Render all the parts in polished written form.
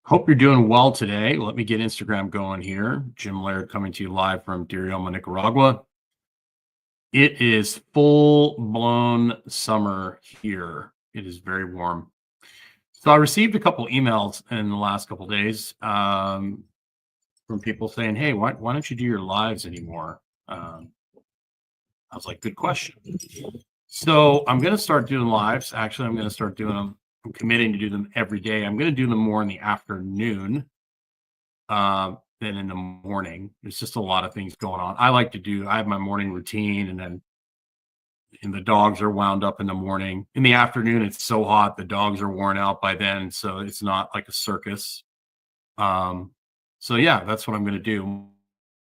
Hope you're doing well today. Let me get Instagram going here. Jim Laird coming to you live from Dirioma, Nicaragua. It is full blown summer here. It is very warm. So I received a couple emails in the last couple days from people saying, "Hey, why don't you do your lives anymore?" I was like, "Good question." So I'm going to start doing lives. Actually, I'm going to start doing them. I'm committing to do them every day. I'm going to do them more in the afternoon than in the morning. There's just a lot of things going on. I have my morning routine, and the dogs are wound up in the morning. In the afternoon, it's so hot, the dogs are worn out by then. So it's not like a circus. So yeah, that's what I'm going to do.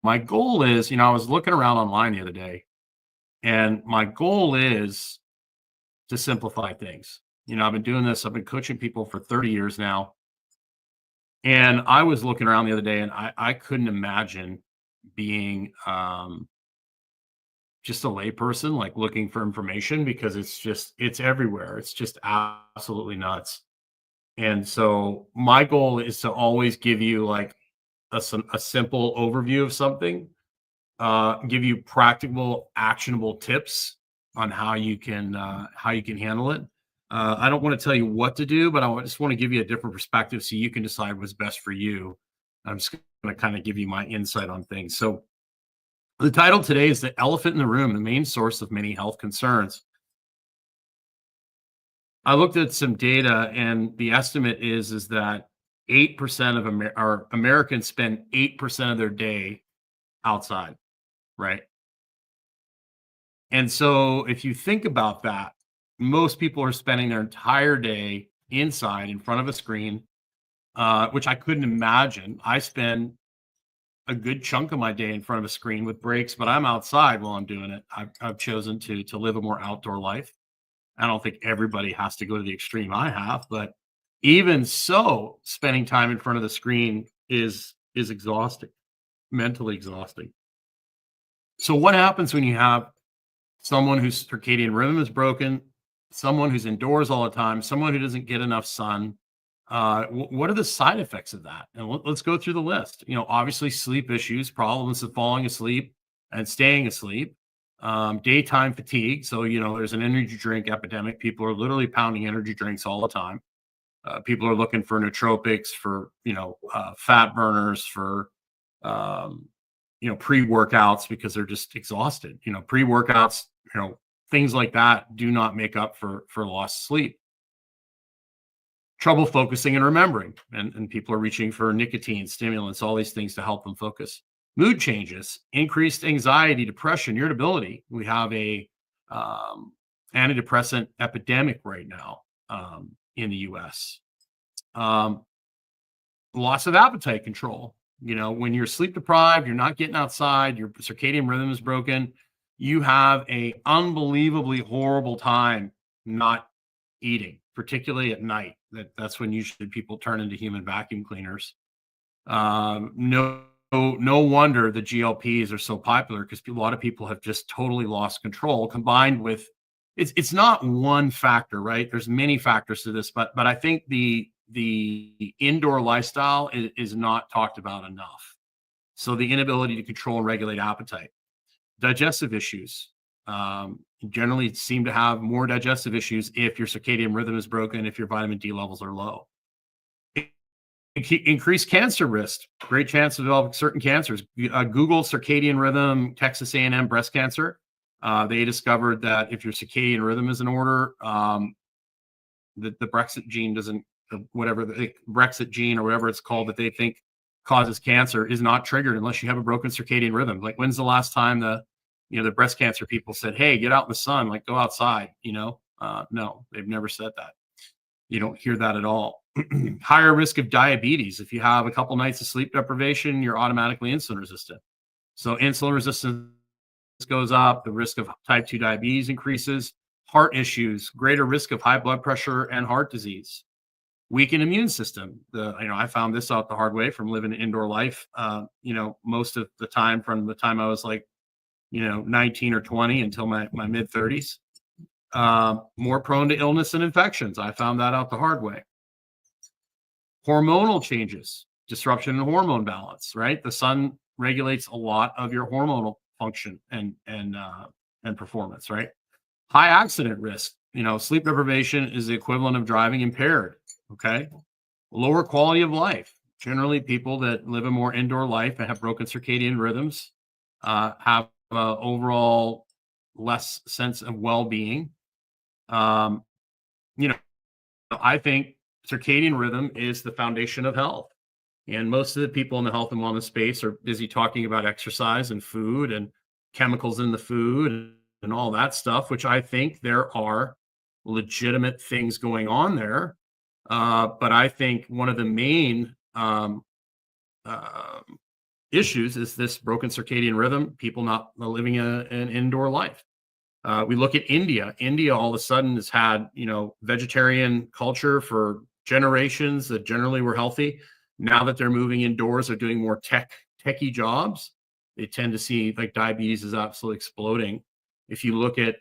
My goal is, I was looking around online the other day, and my goal is to simplify things. I've been doing this, I've been coaching people for 30 years now. And I was looking around the other day, and I couldn't imagine being just a layperson, like looking for information, because it's everywhere. It's just absolutely nuts. And so my goal is to always give you like a simple overview of something, give you practical, actionable tips on how you can handle it. I don't want to tell you what to do, but just want to give you a different perspective so you can decide what's best for you. I'm just going to kind of give you my insight on things. So the title today is "The Elephant in the Room, the Main Source of Many Health Concerns." I looked at some data, and the estimate is that 8% of Americans spend 8% of their day outside, right? And so if you think about that, most people are spending their entire day inside in front of a screen, which I couldn't imagine. I spend a good chunk of my day in front of a screen with breaks, but I'm outside while I'm doing it. I've chosen to live a more outdoor life. I don't think everybody has to go to the extreme I have, but even so, spending time in front of the screen is exhausting, mentally exhausting. So what happens when you have someone whose circadian rhythm is broken, someone who's indoors all the time, someone who doesn't get enough sun? What are the side effects of that? And let's go through the list. Obviously sleep issues, problems of falling asleep and staying asleep, daytime fatigue. So, there's an energy drink epidemic. People are literally pounding energy drinks all the time. People are looking for nootropics, for, fat burners, for, pre-workouts, because they're just exhausted. Pre-workouts, things like that do not make up for lost sleep. Trouble focusing and remembering, and people are reaching for nicotine, stimulants, all these things to help them focus. Mood changes, increased anxiety, depression, irritability. We have a antidepressant epidemic right now in the U.S. Loss of appetite control. When you're sleep deprived, you're not getting outside, your circadian rhythm is broken, you have a unbelievably horrible time not eating, particularly at night. That's when usually people turn into human vacuum cleaners. No wonder the GLPs are so popular, because a lot of people have just totally lost control, combined with it's not one factor, right? There's many factors to this, but I think the indoor lifestyle is not talked about enough. So the inability to control and regulate appetite, digestive issues. Generally seem to have more digestive issues if your circadian rhythm is broken, if your vitamin D levels are low. Increased cancer risk, great chance of developing certain cancers. Google circadian rhythm, Texas A&M breast cancer. They discovered that if your circadian rhythm is in order, the Brexit gene doesn't, whatever the Brexit gene or whatever it's called that they think causes cancer, is not triggered unless you have a broken circadian rhythm. Like, when's the last time the breast cancer people said, "Hey, get out in the sun, like go outside"? No, they've never said that. You don't hear that at all. Higher risk of diabetes. If you have a couple nights of sleep deprivation, you're automatically insulin resistant. So insulin resistance goes up, the risk of type 2 diabetes increases, heart issues, greater risk of high blood pressure and heart disease. Weakened immune system. I found this out the hard way from living an indoor life. Most of the time, from the time I was like 19 or 20 until my mid 30s. More prone to illness and infections. I found that out the hard way. Hormonal changes, disruption in hormone balance, right? The sun regulates a lot of your hormonal function and performance, right? High accident risk. Sleep deprivation is the equivalent of driving impaired. Okay. Lower quality of life. Generally, people that live a more indoor life and have broken circadian rhythms have overall less sense of well-being. Um, you know, I think circadian rhythm is the foundation of health. And most of the people in the health and wellness space are busy talking about exercise and food and chemicals in the food and all that stuff, which I think there are legitimate things going on there. But I think one of the main uh, issues is this broken circadian rhythm, people not living an indoor life. We look at India. India all of a sudden has had, vegetarian culture for generations that generally were healthy. Now that they're moving indoors, they're doing more techie jobs. They tend to see like diabetes is absolutely exploding. If you look at,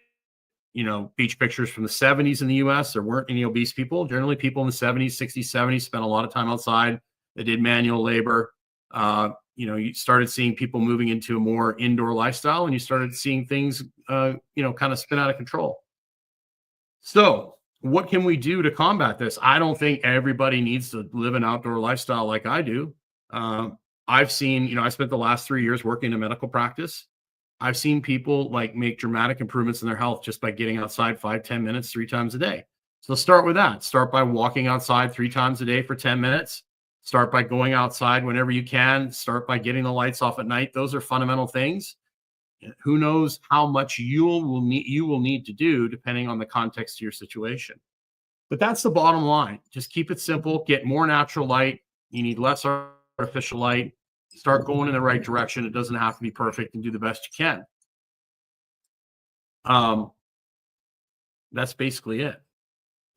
beach pictures from the 70s in the US, there weren't any obese people. Generally, people in the 70s, 60s, 70s spent a lot of time outside. They did manual labor. You started seeing people moving into a more indoor lifestyle, and you started seeing things, kind of spin out of control. So, what can we do to combat this? I don't think everybody needs to live an outdoor lifestyle like I do. I've seen, I spent the last 3 years working in medical practice. I've seen people like make dramatic improvements in their health just by getting outside 5-10 minutes, 3 times a day. So start with that. Start by walking outside 3 times a day for 10 minutes. Start by going outside whenever you can. Start by getting the lights off at night. Those are fundamental things. Who knows how much you will need to do depending on the context of your situation. But that's the bottom line. Just keep it simple. Get more natural light. You need less artificial light. Start going in the right direction. It doesn't have to be perfect, and do the best you can. That's basically it.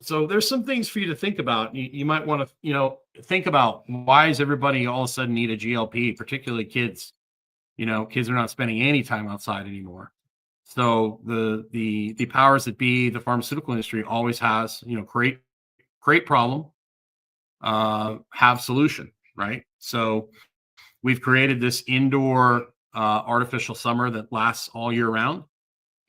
So there's some things for you to think about. You might want to, think about, why is everybody all of a sudden need a GLP, particularly kids. Kids are not spending any time outside anymore. So the powers that be, the pharmaceutical industry always has, create problem, have solution, right? So we've created this indoor artificial summer that lasts all year round,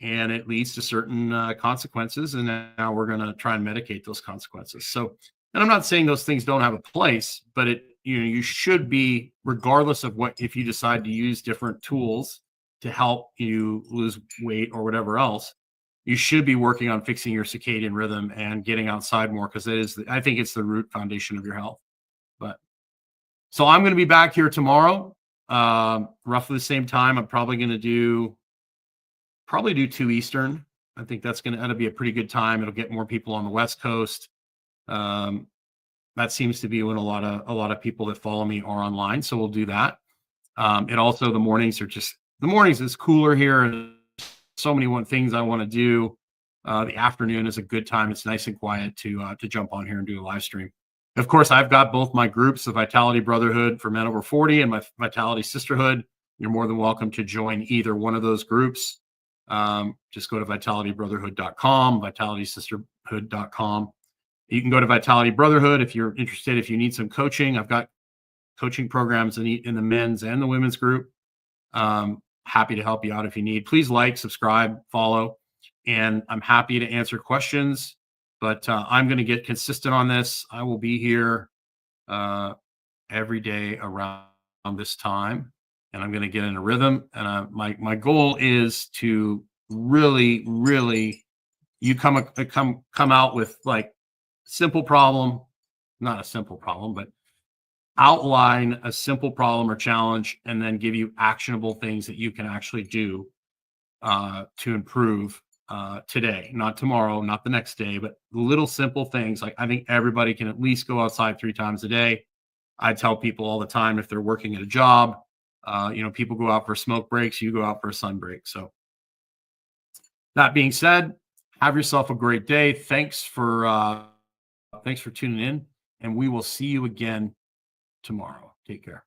and it leads to certain consequences. And now we're going to try and medicate those consequences. So, and I'm not saying those things don't have a place, but you should be, regardless of if you decide to use different tools to help you lose weight or whatever else, you should be working on fixing your circadian rhythm and getting outside more, because I think it's the root foundation of your health. So I'm going to be back here tomorrow, roughly the same time. I'm probably going to do 2 Eastern. I think that'll be a pretty good time. It'll get more people on the West Coast. That seems to be when a lot of people that follow me are online. So we'll do that. And also the mornings is cooler here, and so many things I want to do. The afternoon is a good time. It's nice and quiet to jump on here and do a live stream. Of course, I've got both my groups, the Vitality Brotherhood for Men Over 40 and my Vitality Sisterhood. You're more than welcome to join either one of those groups. Just go to vitalitybrotherhood.com, vitalitysisterhood.com. You can go to Vitality Brotherhood if you're interested, if you need some coaching. I've got coaching programs in the men's and the women's group. Happy to help you out if you need. Please like, subscribe, follow, and I'm happy to answer questions. But I'm going to get consistent on this. I will be here every day around this time, and I'm going to get in a rhythm. And my goal is to really, really, you come out with like simple problem, not a simple problem, but outline a simple problem or challenge, and then give you actionable things that you can actually do to improve today, not tomorrow, not the next day, but little simple things. Like, I think everybody can at least go outside 3 times a day. I tell people all the time, if they're working at a job, people go out for smoke breaks, you go out for a sun break. So that being said, have yourself a great day. Thanks for tuning in, and we will see you again tomorrow. Take care.